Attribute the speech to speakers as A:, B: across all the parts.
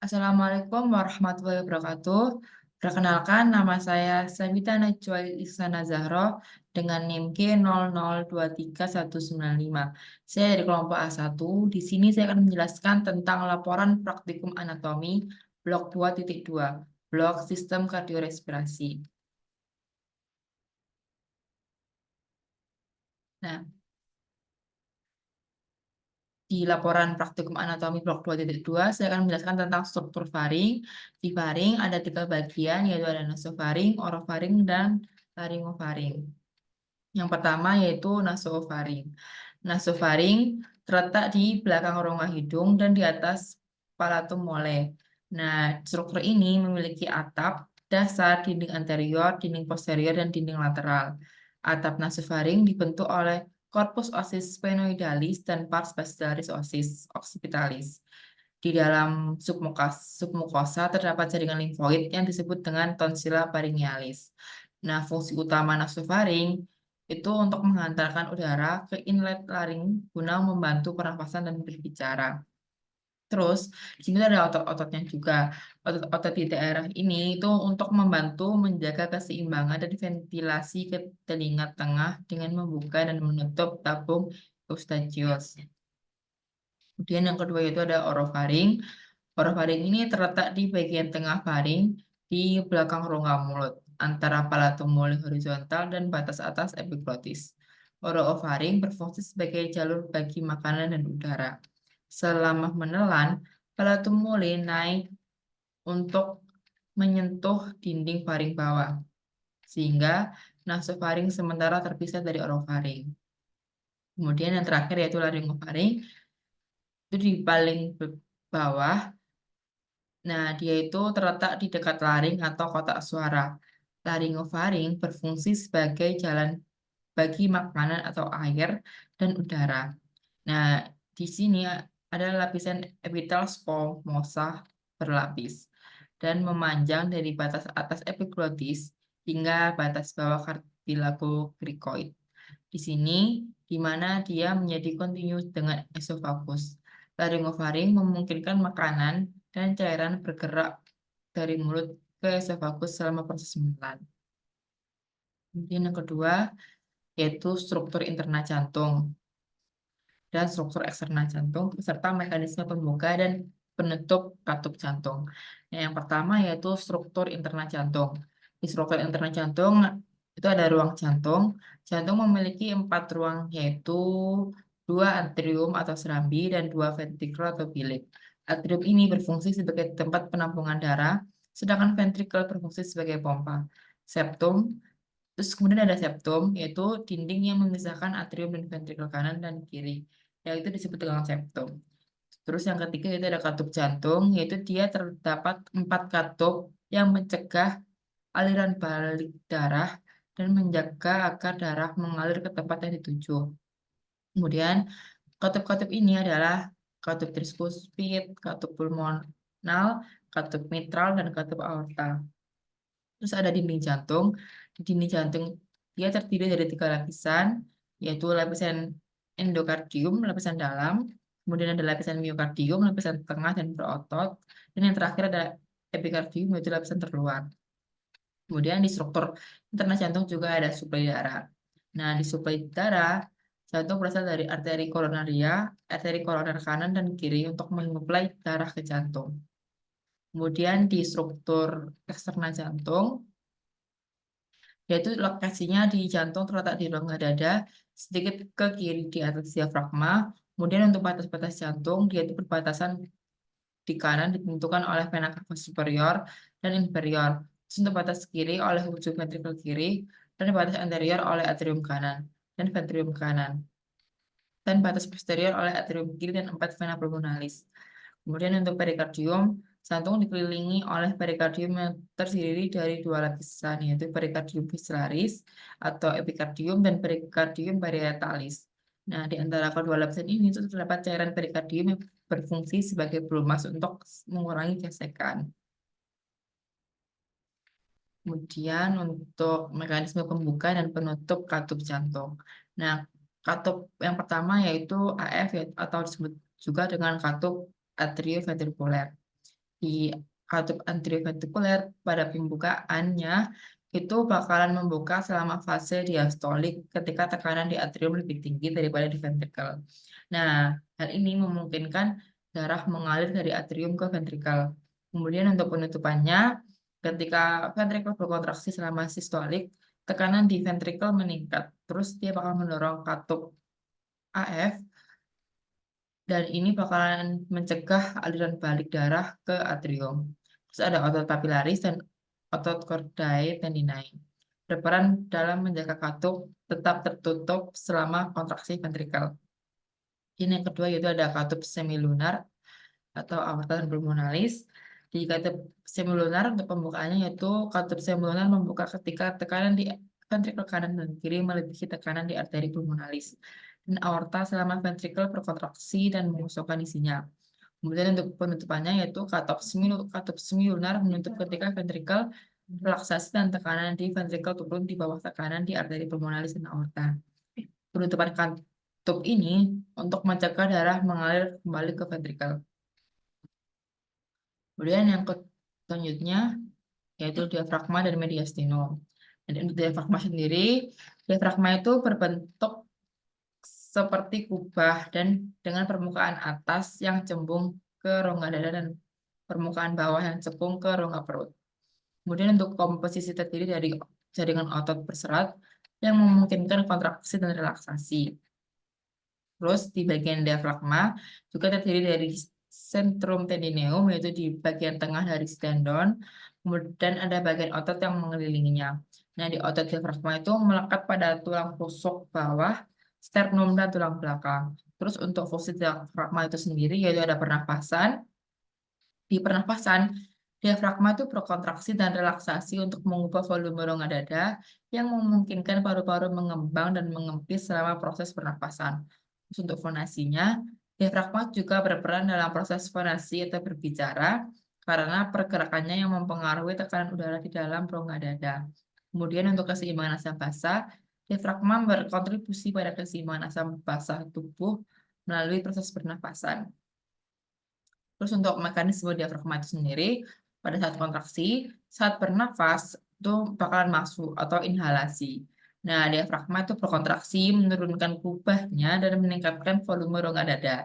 A: Assalamualaikum warahmatullahi wabarakatuh. Perkenalkan, nama saya Sabita Najwa Ihsana Zahro dengan NIM K00231195. Saya dari kelompok A1. Di sini saya akan menjelaskan tentang laporan praktikum anatomi blok 2.2, blok sistem kardiorespirasi. Nah, di laporan praktikum anatomi blok 2.2, saya akan menjelaskan tentang struktur faring. Di faring ada 3 bagian, yaitu ada nasofaring, orofaring, dan laringofaring. Yang pertama yaitu nasofaring. Nasofaring terletak di belakang rongga hidung dan di atas palatum mole. Nah, struktur ini memiliki atap, dasar, dinding anterior, dinding posterior, dan dinding lateral. Atap nasofaring dibentuk oleh corpus ossis sphenoidalis dan pars basilaris ossis occipitalis. Di dalam submukosa terdapat jaringan limfoid yang disebut dengan tonsilla pharyngealis. Nah, fungsi utama nasofaring itu untuk menghantarkan udara ke inlet laring guna membantu pernafasan dan berbicara. Terus, di sini ada otot-ototnya juga. Otot-otot di daerah ini itu untuk membantu menjaga keseimbangan dan ventilasi ke telinga tengah dengan membuka dan menutup tabung eustachius. Kemudian yang kedua itu ada orofaring. Orofaring ini terletak di bagian tengah faring di belakang rongga mulut antara palatum mole horizontal dan batas atas epiglotis. Orofaring berfungsi sebagai jalur bagi makanan dan udara. Selama menelan, palatum mole naik untuk menyentuh dinding faring bawah, sehingga nasofaring sementara terpisah dari orofaring. Kemudian yang terakhir yaitu laringofaring, itu di paling bawah. Nah, dia itu terletak di dekat laring atau kotak suara. Laringofaring berfungsi sebagai jalan bagi makanan atau air dan udara. Nah, di sini ada lapisan epitel squamosa berlapis dan memanjang dari batas atas epiglotis hingga batas bawah kartilago cricoid. Di sini, di mana dia menjadi kontinus dengan esofagus. Laringofaring memungkinkan makanan dan cairan bergerak dari mulut ke esofagus selama proses menelan. Kemudian yang kedua, yaitu struktur interna jantung dan struktur eksterna jantung, serta mekanisme pembuka dan penutup katup jantung. Nah, yang pertama yaitu struktur interna jantung. Di struktur interna jantung itu ada ruang jantung. Jantung memiliki 4 ruang, yaitu 2 atrium atau serambi dan 2 ventrikel atau bilik. Atrium ini berfungsi sebagai tempat penampungan darah, sedangkan ventrikel berfungsi sebagai pompa. Septum, terus kemudian ada septum, yaitu dinding yang memisahkan atrium dan ventrikel kanan dan kiri. Yang itu disebut dengan septum. Terus yang ketiga itu ada katup jantung, yaitu dia terdapat 4 katup yang mencegah aliran balik darah dan menjaga agar darah mengalir ke tempat yang dituju. Kemudian katup-katup ini adalah katup tricuspid, katup pulmonal, katup mitral, dan katup aorta. Terus ada dinding jantung. Di dinding jantung dia terdiri dari 3 lapisan, yaitu lapisan endokardium, lapisan dalam, kemudian ada lapisan miokardium, lapisan tengah dan berotot, dan yang terakhir ada epikardium, yaitu lapisan terluar. Kemudian di struktur interna jantung juga ada suplai darah. Nah, di suplai darah, jantung berasal dari arteri koronaria, arteri koroner kanan dan kiri untuk menyuplai darah ke jantung. Kemudian di struktur eksterna jantung, yaitu lokasinya di jantung terletak di rongga dada, sedikit ke kiri di atas diafragma. Kemudian untuk batas-batas jantung, dia itu berbatasan di kanan ditentukan oleh vena cava superior dan inferior. Terus untuk batas kiri oleh ujung ventrikel kiri, dan batas anterior oleh atrium kanan dan ventrium kanan. Dan batas posterior oleh atrium kiri dan 4 vena pulmonalis. Kemudian untuk perikardium, jantung dikelilingi oleh perikardium yang terdiri dari 2 lapisan, yaitu perikardium visceralis atau epikardium dan perikardium parietalis. Nah, di antara kedua lapisan ini itu terdapat cairan perikardium yang berfungsi sebagai pelumas untuk mengurangi gesekan. Kemudian untuk mekanisme pembuka dan penutup katup jantung. Nah, katup yang pertama yaitu AF atau disebut juga dengan katup atrioventricular. di katup anterioventrikuler pada pembukaannya itu bakalan membuka selama fase diastolik ketika tekanan di atrium lebih tinggi daripada di ventrikel. Nah, hal ini memungkinkan darah mengalir dari atrium ke ventrikel. Kemudian untuk penutupannya, ketika ventrikel berkontraksi selama sistolik, tekanan di ventrikel meningkat. Terus dia bakal mendorong katup AF dan ini bakalan mencegah aliran balik darah ke atrium. Terus ada otot papilaris dan otot chordae tendinae. Berperan dalam menjaga katup tetap tertutup selama kontraksi ventrikel. Ini yang kedua yaitu ada katup semilunar atau aorta dan pulmonalis. Di katup semilunar untuk pembukaannya yaitu katup semilunar membuka ketika tekanan di ventrikel kanan dan kiri melebihi tekanan di arteri pulmonalis. Dan aorta selama ventrikel berkontraksi dan mengosongkan isinya. Kemudian untuk penutupannya yaitu katup semilunar menutup ketika ventrikel relaksasi dan tekanan di ventrikel turun di bawah tekanan di arteri pulmonalis dan aorta. Penutupan katup ini untuk mencegah darah mengalir kembali ke ventrikel. Kemudian yang selanjutnya yaitu diafragma dan mediastinum. Dan untuk diafragma sendiri, diafragma itu berbentuk seperti kubah dan dengan permukaan atas yang cembung ke rongga dada dan permukaan bawah yang cekung ke rongga perut. Kemudian untuk komposisi terdiri dari jaringan otot berserat yang memungkinkan kontraksi dan relaksasi. Terus di bagian diafragma juga terdiri dari centrum tendineum, yaitu di bagian tengah dari tendon. Kemudian ada bagian otot yang mengelilinginya. Nah, di otot diafragma itu melekat pada tulang rusuk bawah, sternum, dan tulang belakang. Terus untuk fungsi diafragma itu sendiri, yaitu ada pernapasan. Di pernapasan, diafragma itu berkontraksi dan relaksasi untuk mengubah volume rongga dada yang memungkinkan paru-paru mengembang dan mengempis selama proses pernapasan. Terus untuk fonasinya, diafragma juga berperan dalam proses fonasi atau berbicara karena pergerakannya yang mempengaruhi tekanan udara di dalam rongga dada. Kemudian untuk keseimbangan asam basa, diafragma berkontribusi pada keseimbangan asam basa tubuh melalui proses pernapasan. Terus untuk mekanisme diafragma itu sendiri, pada saat kontraksi, saat bernafas, itu bakalan masuk atau inhalasi. Nah, diafragma itu berkontraksi, menurunkan kubahnya, dan meningkatkan volume rongga dada.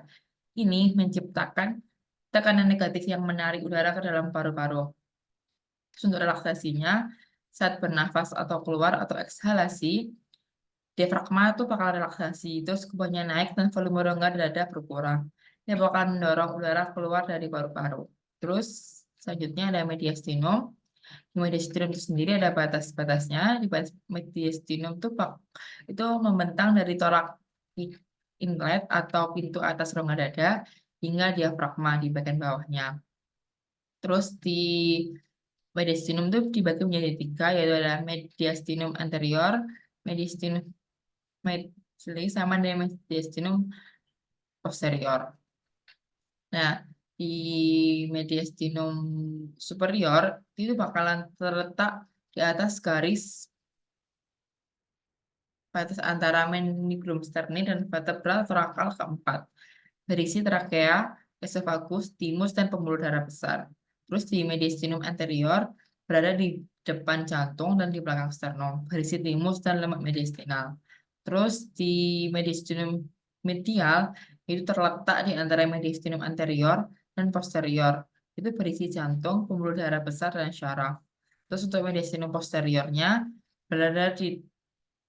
A: Ini menciptakan tekanan negatif yang menarik udara ke dalam paru-paru. Terus untuk relaksasinya, saat bernafas atau keluar atau ekshalasi, diafragma itu bakal relaksasi, terus kubahnya naik dan volume rongga dada berkurang. Dia bakal mendorong udara keluar dari paru-paru. Terus selanjutnya ada mediastinum. Di mediastinum itu sendiri ada batas-batasnya. Di mediastinum itu membentang dari torak inlet atau pintu atas rongga dada hingga diafragma di bagian bawahnya. Terus di mediastinum itu dibagi menjadi 3, yaitu ada mediastinum anterior, mediastinum sama dengan mediastinum posterior. Nah, di mediastinum superior itu bakalan terletak di atas garis batas antara meningulum sterni dan vertebra torakal keempat. Berisi trakea, esofagus, timus, dan pembuluh darah besar. Terus di mediastinum anterior berada di depan jantung dan di belakang sternum, berisi timus dan lemak mediastinal. Terus di mediastinum medial itu terletak di antara mediastinum anterior dan posterior. Itu berisi jantung, pembuluh darah besar, dan syaraf. Terus untuk mediastinum posteriornya berada di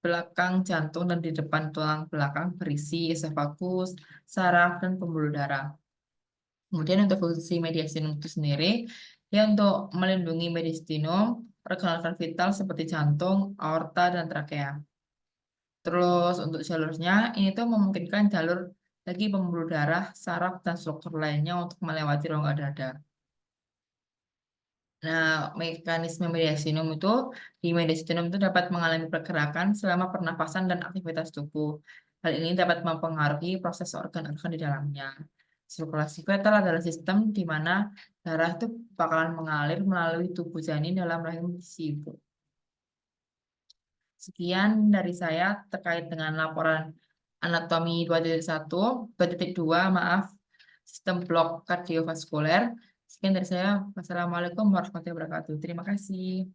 A: belakang jantung dan di depan tulang belakang berisi esofagus, saraf, dan pembuluh darah. Kemudian untuk fungsi mediastinum itu sendiri, ya untuk melindungi mediastinum, organ-organ vital seperti jantung, aorta, dan trakea. Terus untuk jalurnya, ini tuh memungkinkan jalur bagi pembuluh darah, saraf, dan struktur lainnya untuk melewati rongga dada. Nah, mekanisme mediastinum itu di mediastinum itu dapat mengalami pergerakan selama pernapasan dan aktivitas tubuh. Hal ini dapat mempengaruhi proses organ-organ di dalamnya. Sirkulasi vital adalah sistem di mana darah itu bakalan mengalir melalui tubuh janin dalam rahim si ibu. Sekian dari saya terkait dengan laporan anatomi 2.1, 2.2, maaf, sistem blok kardiovaskuler. Sekian dari saya. Wassalamualaikum warahmatullahi wabarakatuh. Terima kasih.